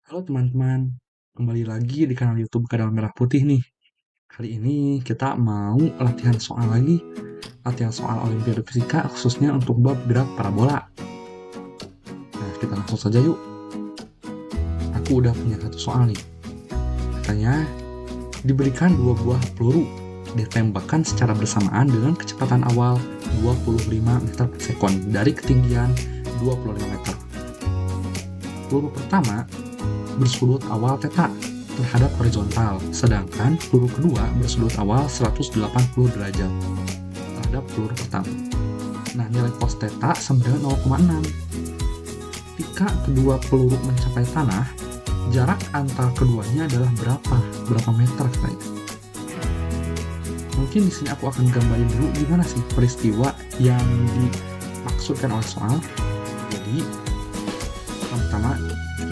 Halo teman-teman, kembali lagi di kanal YouTube Kadal Merah Putih nih. Kali ini kita mau latihan soal Olimpiade Fisika khususnya untuk bab gerak parabola. Nah, kita langsung saja yuk. Aku udah punya satu soal nih. Katanya, diberikan dua buah peluru ditembakkan secara bersamaan dengan kecepatan awal 25 meter per sekon dari ketinggian 25 meter. Peluru pertama bersudut awal θ terhadap horizontal, sedangkan peluru kedua bersudut awal 180 derajat terhadap peluru pertama. Nah, nilai cos θ sama dengan 0,6. Ketika kedua peluru mencapai tanah, jarak antar keduanya adalah berapa meter katanya. Mungkin di sini aku akan gambarin dulu gimana sih peristiwa yang dimaksudkan oleh soal. Jadi, pertama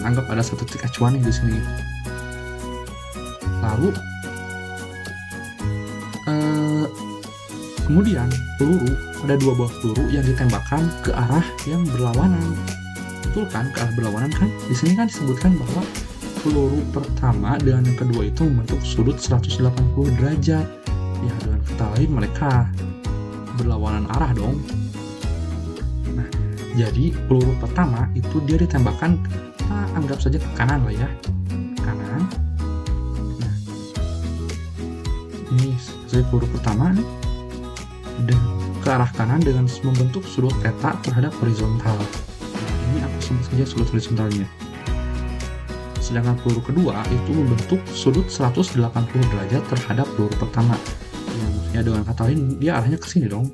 anggap ada satu titik acuan di sini. Lalu kemudian ada dua buah peluru yang ditembakkan ke arah yang berlawanan. Betul kan? Ke arah berlawanan kan? Di sini kan disebutkan bahwa peluru pertama dengan yang kedua itu membentuk sudut 180 derajat. Ya, dengan kata lain mereka berlawanan arah dong. Nah, jadi peluru pertama itu dia ditembakkan, kita anggap saja ke kanan lah ya, kanan. Nah, ini saya peluru pertama nih, dan ke arah kanan dengan membentuk sudut θ terhadap horizontal. Nah, ini aku sebut saja sudut horizontalnya. Sedangkan peluru kedua itu membentuk sudut 180 derajat terhadap peluru pertama. Ya, dengan kata lain dia arahnya ke sini dong.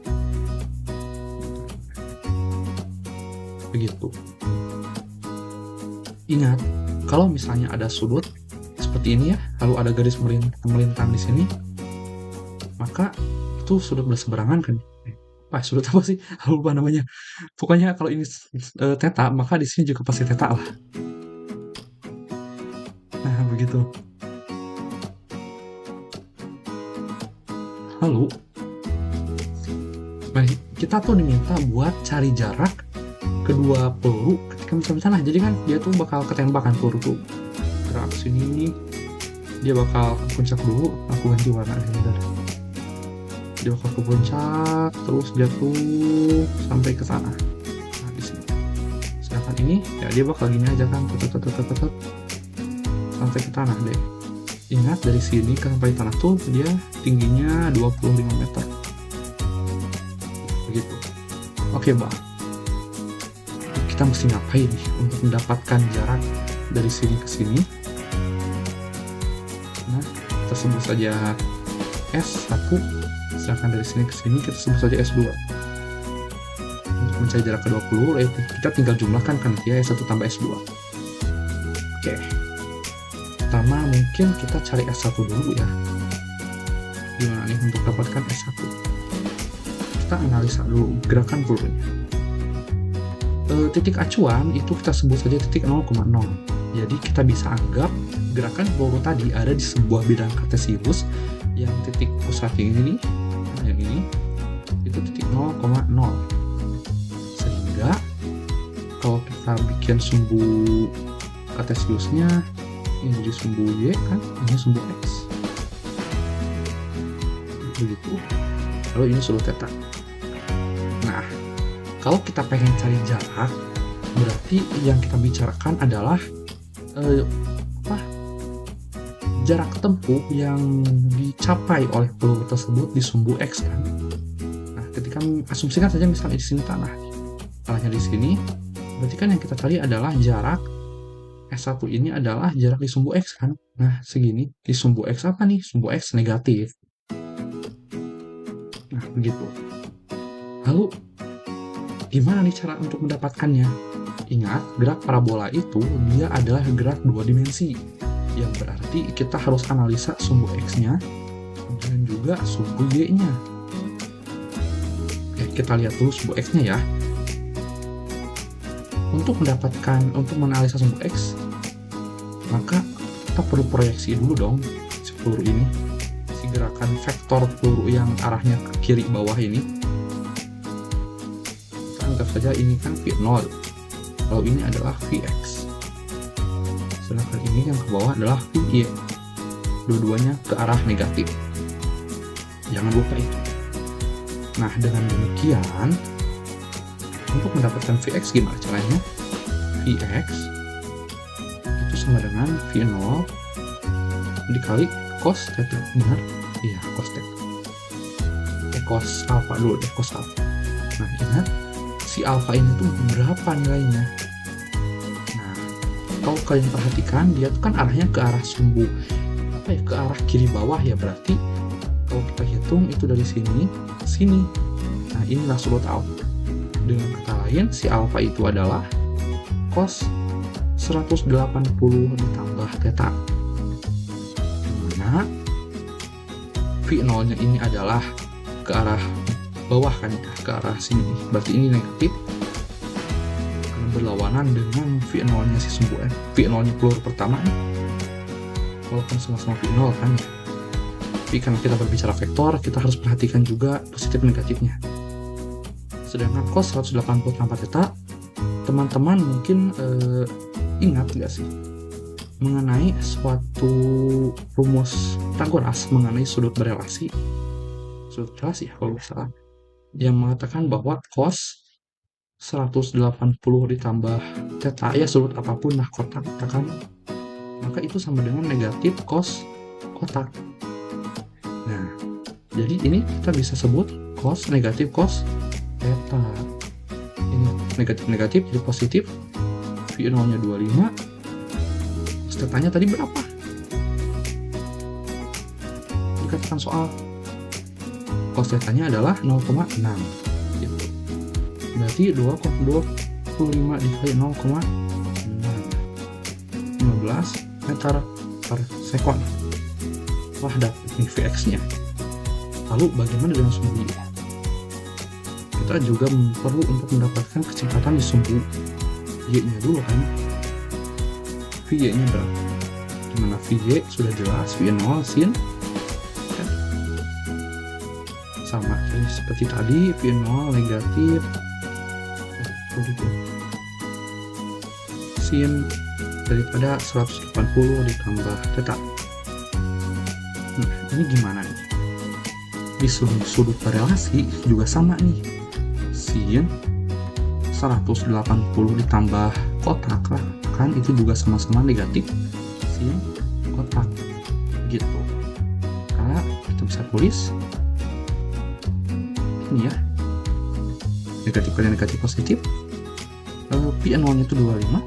Begitu. Ingat, kalau misalnya ada sudut seperti ini ya, lalu ada garis melintang di sini, maka itu sudut berseberangan kan? Sudut apa sih? Lupa namanya. Pokoknya kalau ini θ, maka di sini juga pasti θ lah. Nah, begitu. Lalu, kita tuh diminta buat cari jarak kedua peluru ketika mencapai tanah. Jadi kan dia tuh bakal ketembak kan peluru tuh. Gerak sini, dia bakal ke puncak dulu. Aku ganti warna bentar. Dia bakal ke puncak, terus jatuh sampai ke tanah. Nah, di sini. Sedangkan ini, ya dia bakal gini aja kan, sampai ke tanah deh. Ingat, dari sini ke sampai tanah tuh dia tingginya 25 meter. Begitu. Oke, Bang. Kita mesti ngapain nih untuk mendapatkan jarak dari sini ke sini? Nah, kita sebut saja S1, sedangkan dari sini ke sini kita sebut saja S2. Untuk mencari jarak kedua peluru, kita tinggal jumlahkan kan ya, S1 tambah S2. Oke. Pertama mungkin kita cari S1 dulu ya. Gimana nih untuk dapatkan S1? Kita analisa dulu gerakan pelurunya. Titik acuan itu kita sebut saja titik 0,0. Jadi kita bisa anggap gerakan peluru tadi ada di sebuah bidang kartesius yang titik pusat ini, yang ini itu titik 0,0. Sehingga kalau kita bikin sumbu kartesiusnya, ini jadi sumbu Y kan, ini sumbu X. Begitu. Lalu ini sudut θ. Nah, kalau kita pengen cari jarak, berarti yang kita bicarakan adalah jarak tempuh yang dicapai oleh peluru tersebut di sumbu X kan. Nah, ketika asumsikan saja misalnya di sini tanahnya di sini, berarti kan yang kita cari adalah jarak S1 ini adalah jarak di sumbu X kan. Nah, segini. Di sumbu X apa nih? Sumbu X negatif. Nah, begitu. Lalu, gimana nih cara untuk mendapatkannya? Ingat, gerak parabola itu dia adalah gerak dua dimensi. Yang berarti kita harus analisa sumbu X-nya dan juga sumbu Y-nya. Oke, kita lihat dulu sumbu X-nya ya. Untuk menganalisa sumbu X, maka kita perlu proyeksi dulu dong si peluru ini, si gerakan vektor peluru yang arahnya ke kiri bawah ini. Kita anggap saja ini kan V0, kalau ini adalah Vx. Sedangkan ini yang ke bawah adalah VY. Dua-duanya ke arah negatif. Jangan lupa itu. Nah, dengan demikian, untuk mendapatkan Vx gimana caranya? Vx itu sama dengan V0 dikali cos theta. Benar? Iya, cos theta. Cos alpha dulu deh, cos alpha. Nah, ingat, si alpha ini tuh berapa nilainya? Nah, kalau kalian perhatikan, dia tuh kan arahnya ke arah sumbu. Ke arah kiri bawah ya, berarti kalau kita hitung itu dari sini ke sini. Nah, inilah sudut alpha. Dengan kata lain, si alpha itu adalah cos 180 ditambah theta. Dimana V0 nya ini adalah ke arah bawah kan ya, ke arah sini. Berarti ini negatif karena berlawanan dengan V0 nya si sumbu N. V0 nya peluru pertama nih, walaupun sama-sama V0 kan ya. Tapi karena kita berbicara vektor, kita harus perhatikan juga positif negatifnya. Sedangkan cos 180 tambah theta, teman-teman mungkin ingat nggak sih mengenai suatu rumus Pythagoras mengenai sudut berelasi ya kalau nggak salah, yang mengatakan bahwa cos 180 ditambah theta ya sudut apapun lah kotak kan, maka itu sama dengan negatif cos kotak. Nah, jadi ini kita bisa sebut cos negatif cos theta. Ini negatif-negatif jadi positif. V0 nya 25. Cos theta-nya tadi berapa? Dikatakan soal cos theta-nya adalah 0,6 gitu. Berarti 2,25 dikali 0,6 15 meter per sekon. Wah, dapat nih Vx-nya. Lalu bagaimana dengan sumbu Y? Kita juga perlu untuk mendapatkan kecepatan di sumbu Y-nya dulu kan. Vy-nya berapa? Dimana Vy sudah jelas V0 sin kan? Sama seperti tadi, V0 negatif sin daripada 180 ditambah theta. Nah, ini gimana nih? Di sudut berelasi juga sama nih. Sin 180 ditambah kotak lah, kan itu juga sama-sama negatif sin kotak gitu. Karena kita bisa tulis ini ya, negatif kali negatif positif. P0 nya itu 25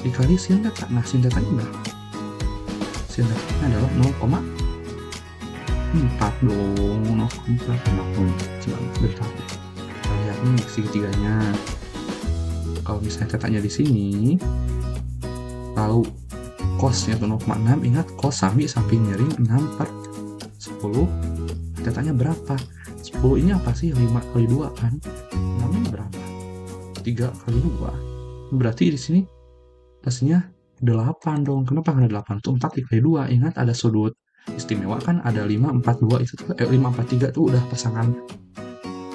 dikali sin theta. Nah, sin theta ini berapa? Sin theta adalah 0,4 dong, 0,4 coba bentar deh. Kita lihat nih segitiganya. Kalau misalnya theta-nya di sini, lalu cos-nya itu 0,6, ingat cos samping miring 6 per 10. Theta-nya berapa? 10 ini apa sih? 5 kali 2 kan? 6 ini berapa? 3 kali 2. Berarti di sini hasilnya 8 dong. Kenapa ada 8? Itu 4 dikali 2. Ingat ada sudut istimewa kan, ada 5, 4, 2 itu tuh 5, 4, 3 tuh udah pasangan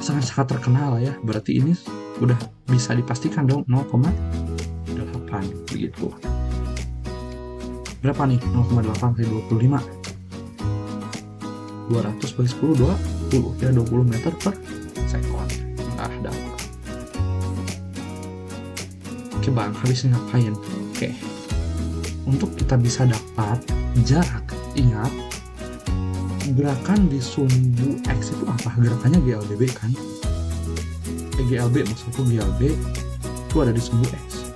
sangat terkenal lah ya. Berarti ini udah bisa dipastikan dong 0,8 begitu. Berapa nih? 0,8 kali 25. 200 kali 10, 20 ya, 20 meter per sekon. Nah, dapat. Oke bang, habis ngapain? Oke, untuk kita bisa dapat jarak, ingat gerakan di sumbu X itu apa? Gerakannya GLBB kan? GLB maksudku, GLB itu ada di sumbu X.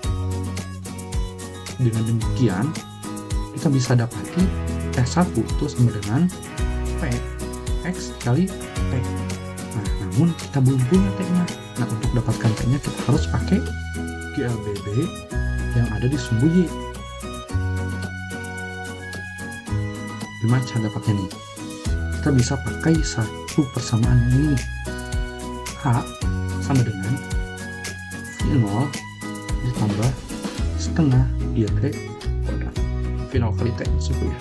Dengan demikian kita bisa dapati S1 itu sama dengan P X kali T. Nah, namun kita belum punya T-nya. Nah, untuk dapatkan T-nya kita harus pakai GLBB yang ada di sumbu Y. Gimana cara dapatnya nih? Kita bisa pakai satu persamaan ini. H sama dengan V0 ditambah setengah YT kuadrat. V0 kali T maksudku ya.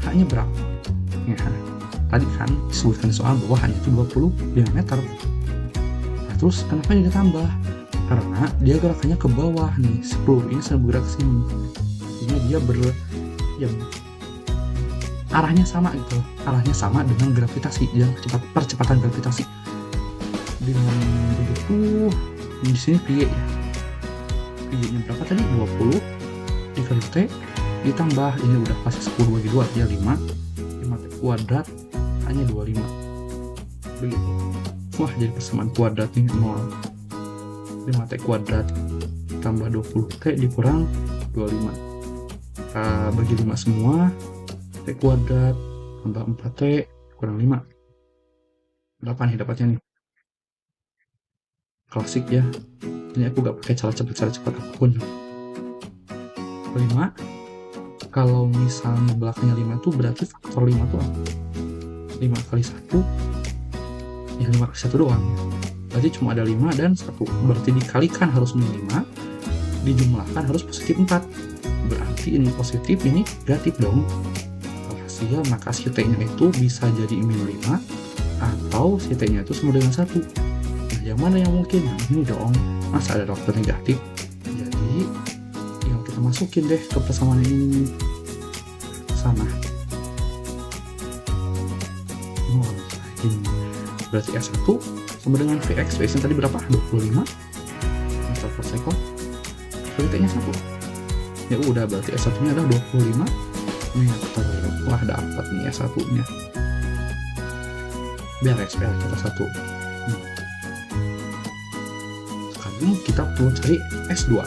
H-nya berapa? Ya, tadi kan disebutkan soal bahwa H-nya itu 20 diameter. Nah, terus kenapa ini ditambah? karena dia gerakannya ke bawah nih, si peluru ini sedang bergerak ke sini. Ini dia ya, arahnya sama gitu, arahnya sama dengan gravitasi, yang percepatan gravitasi. Dengan begitu di sini pi ya, pi-nya berapa tadi? 20 dikali t ditambah ini udah pasti 10 bagi 2 ya 5 t kuadrat hanya 25 begitu. Wah, jadi persamaan kuadrat nih 0. 5t kuadrat tambah 20t dikurang 25 bagi 5 semua, t kuadrat tambah 4t kurang 5 berapa nih dapatnya nih? Klasik ya, ini aku gak pakai cara cepat apapun. 5 kalau misalnya belakangnya 5 tuh berarti faktor 5 tuh 5 kali 1 ya 5 kali 1 doang, berarti cuma ada 5 dan 1, berarti dikalikan harus min 5, dijumlahkan harus positif 4, berarti ini positif ini negatif dong. Hasil maka si t nya itu bisa jadi min 5 atau si t nya itu sama dengan 1. Nah, yang mana yang mungkin? Nah, ini dong, masa ada faktor negatif. Jadi tinggal kita masukin deh ke persamaan ini sana. Ini berarti S1 sama dengan Vx. Vx yang tadi berapa? 25 meter per second. Berarti T nya 1. Ya udah, berarti S1 nya adalah 25 meter. Wah, dapat nih S1 nya. Beres kita 1. Sekarang kita perlu cari S2.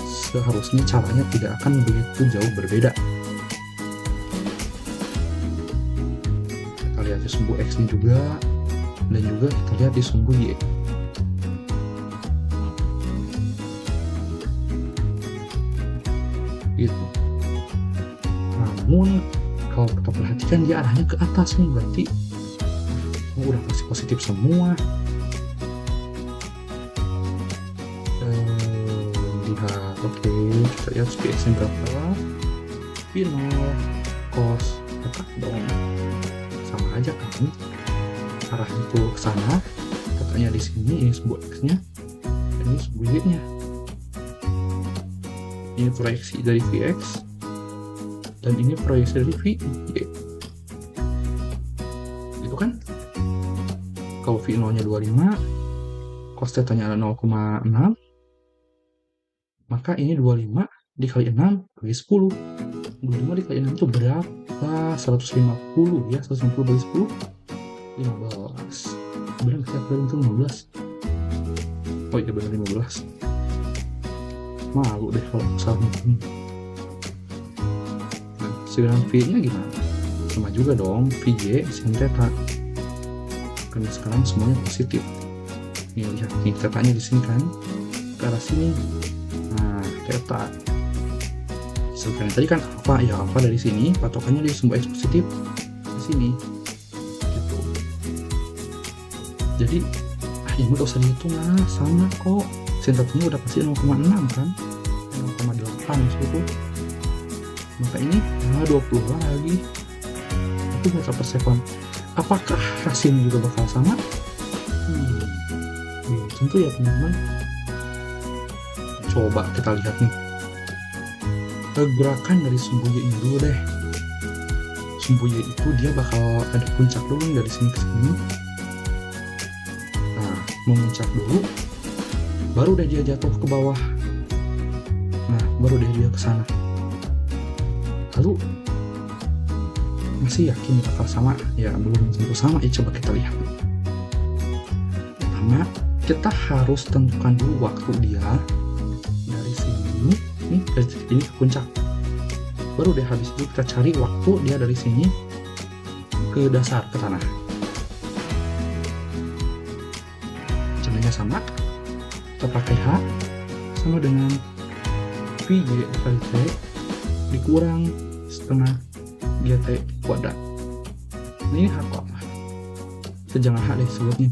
Seharusnya caranya tidak akan begitu jauh berbeda. Kita lihat di sumbu X nya juga, dan juga kita lihat di sumbu Y. Gitu. Namun kalau kita perhatikan dia arahnya ke atas nih, berarti udah pasti positif semua. Lihat, oke, kita lihat Px nya berapa? Pi 0 cos tetap dong, sama aja kan, arahnya tuh ke sana, katanya di sini ini sumbu X nya, ini sumbu Y nya. Ini proyeksi dari Vx dan ini proyeksi dari Vy. Itu kan kalau V0 nya 25, cos θ nya 0,6, maka ini 25 dikali 6 bagi 10. 25 dikali 6 itu berapa? 150 ya, 150 bagi 10 15. Benar nggak sih? Itu 15. Oh iya benar 15. Malu deh kalau salah. Nah, sekarang V nya gimana? Sama juga dong, Vy sin theta. Karena sekarang semuanya positif. Nih lihat nih, tetanya di sini kan ke arah sini. Nah, theta. Sekarang tadi kan alpha, ya alpha dari sini patokannya di sumbu X positif di sini. Gitu. Jadi ini gak usah dihitung lah, sama kok. Sin tetanya udah pasti 0,6 kan, 0,8 maksudku. Maka ini 20 lagi, itu meter per second. Apakah hasilnya juga bakal sama? Belum tentu ya teman-teman. Coba kita lihat nih gerakan dari sumbu Y ini dulu deh. Sumbu Y itu dia bakal ada puncak dulu dari sini ke sini. Nah, memuncak dulu, baru deh dia jatuh ke bawah. Nah, baru deh dia ke sana. Lalu masih yakin bakal sama? Ya belum tentu sama ya, coba kita lihat. Pertama, kita harus tentukan dulu waktu dia dari sini nih, dari sini ke puncak. Baru deh habis itu kita cari waktu dia dari sini ke dasar, ke tanah. Caranya sama, kita pakai H sama dengan Vy kali T dikurang setengah GT kuadrat. Nah, ini H kok. Kita jangan H deh sebutnya.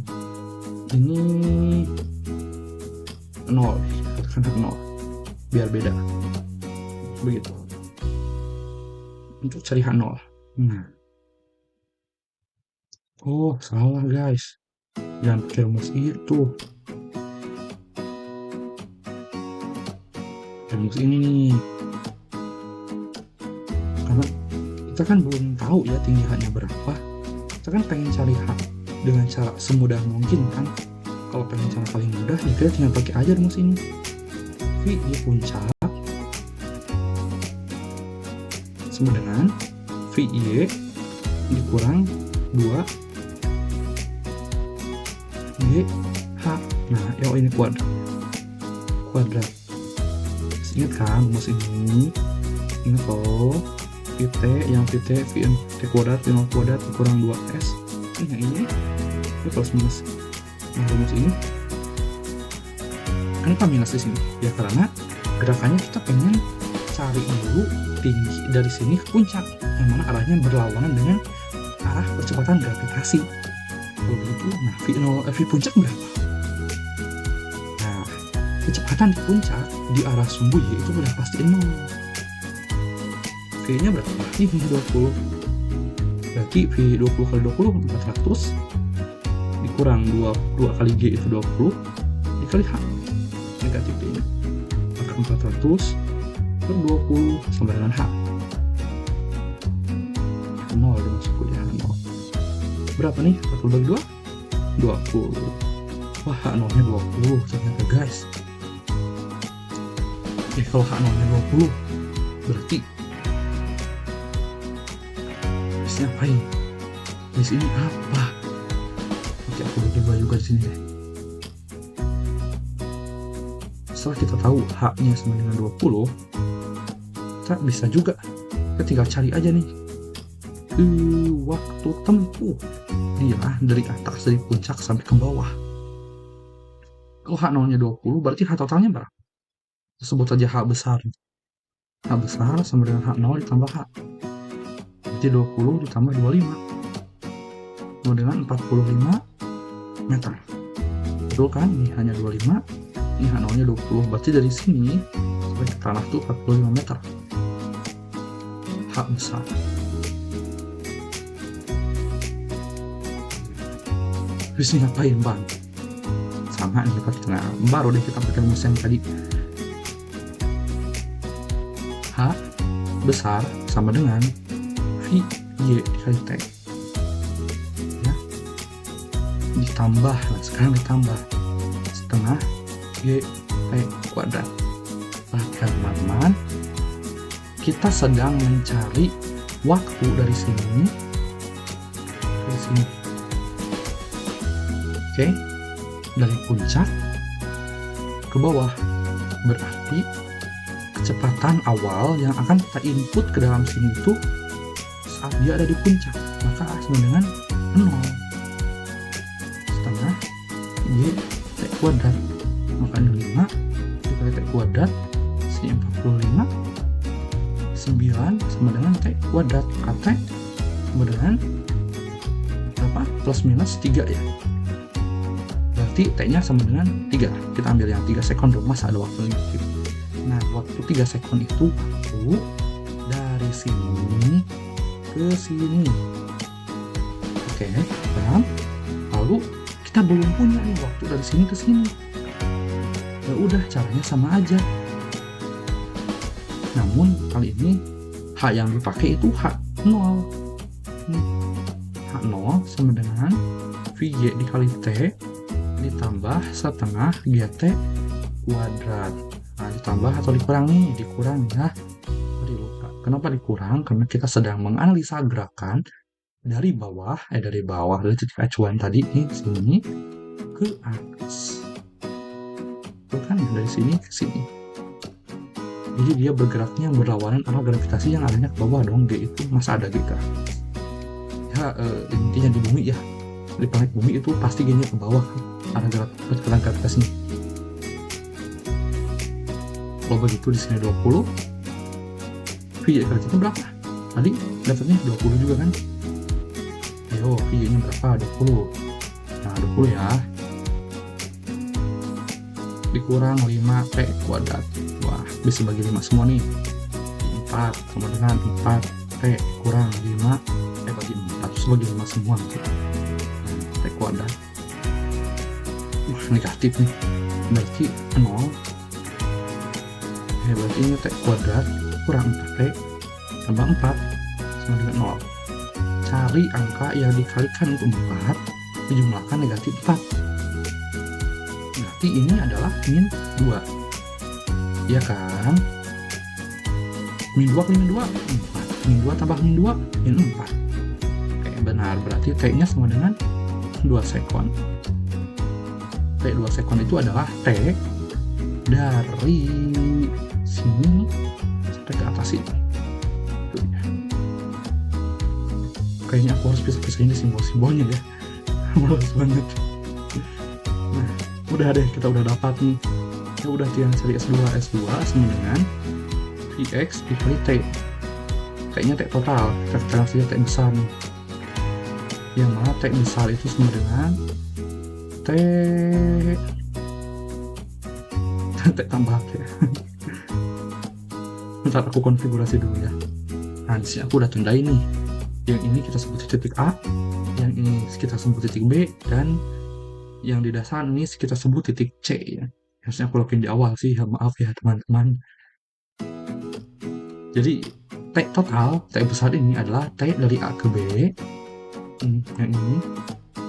Ini 0, katakan H 0 biar beda. Begitu. Untuk cari H0. Nah. Oh, salah guys. Jangan pakai rumus itu. rumus ini nih. Karena kita kan belum tahu ya tinggi H-nya berapa. Kita kan pengen cari H dengan cara semudah mungkin kan. Kalau pengen cara paling mudah ya kita tinggal pakai aja rumus ini. V di puncak sama dengan VY dikurang 2 GH. Nah, ini kuadrat. Ingat kan rumus ini? Ingat loh, VT yang VT VT kuadrat dikurang 2S. Ini plus minus. Nah, rumus ini kenapa minus di sini? Ya karena gerakannya kita pengen cari dulu tinggi dari sini ke puncak, yang mana arahnya berlawanan dengan arah percepatan gravitasi. Kalau begitu, nah V puncak berapa? Nah, kecepatan di puncak di arah sumbu Y itu udah pasti 0. V-nya berapa? Ini 20. Berarti V 20 kali 20 400 dikurang 2 kali G itu 20 dikali H negatif ini, maka 400 per 20 sama dengan H 0 dimasuk ya 0. Berapa nih? 40 bagi 2? 20. Wah, H0 nya 20 ternyata guys. Kalau H0 nya 20 berarti bisnya apain? Bis ini apa? Oke, aku coba juga di sini deh. Setelah kita tahu H-nya sama dengan 20, kita bisa juga, kita tinggal cari aja nih waktu tempuh dia dari atas, dari puncak sampai ke bawah. Kalau H0 nya 20 berarti H totalnya berapa? Sebut saja H besar. H besar sama dengan H0 ditambah H, berarti 20 ditambah 25 sama dengan 45 meter. Betul kan? Ini hanya 25, ini H0 nya 20, berarti dari sini sampai ke tanah tuh 45 meter. H besar. Terus ini ngapain bang? Sama nih kita baru deh kita pakai rumus yang tadi. H besar sama dengan VY dikali T ya, ditambah, nah sekarang ditambah setengah GT kuadrat. Bahkan teman-teman, kita sedang mencari waktu dari sini ke sini. Oke, dari puncak ke bawah, berarti kecepatan awal yang akan kita input ke dalam sini itu saat dia ada di puncak, maka sama dengan 0 setengah GT kuadrat, makanya 5 dikali T kuadrat sini 45, 9 sama dengan T kuadrat, KT sama dengan berapa? Plus minus 3 ya, berarti T nya sama dengan 3. Kita ambil yang 3 sekon dong, masa ada waktu lagi. Nah, waktu 3 sekon itu waktu dari sini ke sini. Oke, paham? Lalu kita belum punya nih waktu dari sini ke sini. Ya udah, caranya sama aja. Namun kali ini H yang dipakai itu H0. H0 sama dengan VY dikali T ditambah setengah GT kuadrat. Nah, ditambah atau dikurang nih? Dikurang ya. Tadi lupa. Kenapa dikurang? Karena kita sedang menganalisa gerakan dari bawah, dari titik acuan tadi nih sini ke atas. Itu kan dari sini ke sini. Jadi dia bergeraknya berlawanan arah gravitasi yang adanya ke bawah dong. G itu masa ada G kah? Ya intinya di bumi ya. Di planet bumi itu pasti G-nya ke bawah kan. Arah gravitasinya. Kalau begitu di sini 20, VY kali itu berapa? Tadi dapatnya 20 juga kan? Ayo, VY nya berapa? 20. Nah, 20 ya. Dikurang 5 T kuadrat. Wah, bisa bagi 5 semua nih. 4 sama dengan 4 T kurang 5 T bagi 4. Terus bagi 5 semua. Nah, T kuadrat. Wah, negatif nih. Berarti 0. Berarti ini T kuadrat kurang 4T tambah 4 sama dengan 0. Cari angka yang dikalikan untuk 4 dijumlahkan negatif 4. Berarti ini adalah min 2. Ya kan? Min 2 ke min 2, 4. Min 2 tambah min 2, min 4. Oke, benar. Berarti T-nya sama dengan 2 sekon. T 2 sekon itu adalah T dari sini sampai ke atas ini. Kayaknya aku harus pisah-pisah ini simbol-simbolnya ya. Males banget. Nah, udah deh, kita udah dapat nih. Ya udah, yang cari S2 sama dengan Px dikali T. T-nya T total, kita sekarang saja T besar nih. Yang mana T besar itu sama dengan T tambah ya. Bentar, aku konfigurasi dulu ya. Nah, disini aku udah tandai nih. Yang ini kita sebut titik A, yang ini kita sebut titik B, dan yang di dasar ini kita sebut titik C ya. Harusnya aku login di awal sih, maaf ya teman-teman. Jadi T total, T besar ini adalah T dari A ke B, yang ini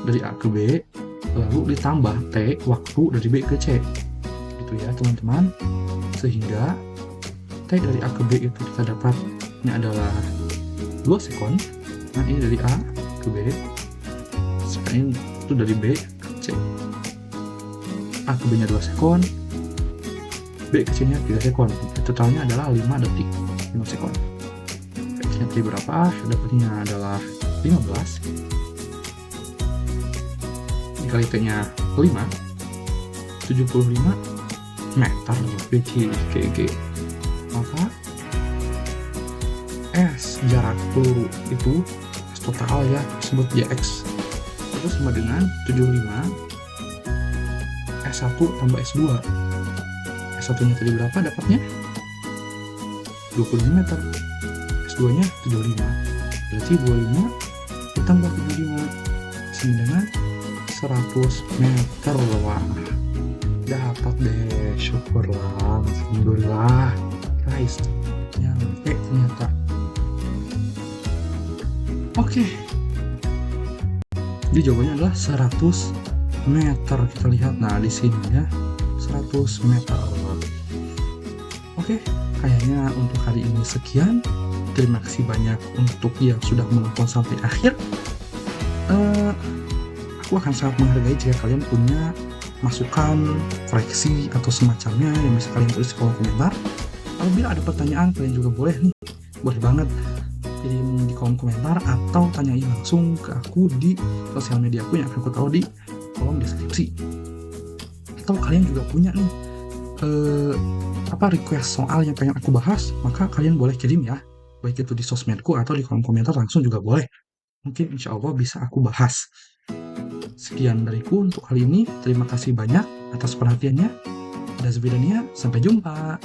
dari A ke B, lalu ditambah T waktu dari B ke C. Gitu ya teman-teman. Sehingga T dari A ke B itu kita dapatnya adalah 2 sekon. Nah, ini dari A ke B, sekarang itu dari B ke C. A ke B nya 2 sekon, B ke C nya 3 sekon. Totalnya adalah 5 detik, 5 sekon. X nya tadi berapa? Dapatnya adalah 15 dikali T nya 5, 75 meter PCGG. Maka S jarak peluru itu S total ya, sebut JX, itu sama dengan 75 S1 tambah S2. S1 nya tadi berapa dapatnya? 25 meter. S2 nya 75, berarti 25 ditambah 75 sama dengan 100 meter. Wah, dapat deh, syukurlah, alhamdulillah guys, nyampe ternyata. Oke. Jadi jawabannya adalah 100 meter. Kita lihat, nah di sini ya, 100 meter. Oke, kayaknya untuk hari ini sekian. Terima kasih banyak untuk yang sudah menonton sampai akhir. Aku akan sangat menghargai jika kalian punya masukan, koreksi, atau semacamnya yang bisa kalian tulis di kolom komentar. Apabila ada pertanyaan, kalian juga boleh nih, boleh banget kirim di kolom komentar atau tanyain langsung ke aku di sosial media aku yang akan aku taruh di kolom deskripsi. Atau kalian juga punya nih request soal yang pengen aku bahas, maka kalian boleh kirim ya, baik itu di sosmedku atau di kolom komentar langsung juga boleh. Mungkin insya Allah bisa aku bahas. Sekian dariku untuk kali ini. Terima kasih banyak atas perhatiannya. Dan sebelumnya, sampai jumpa.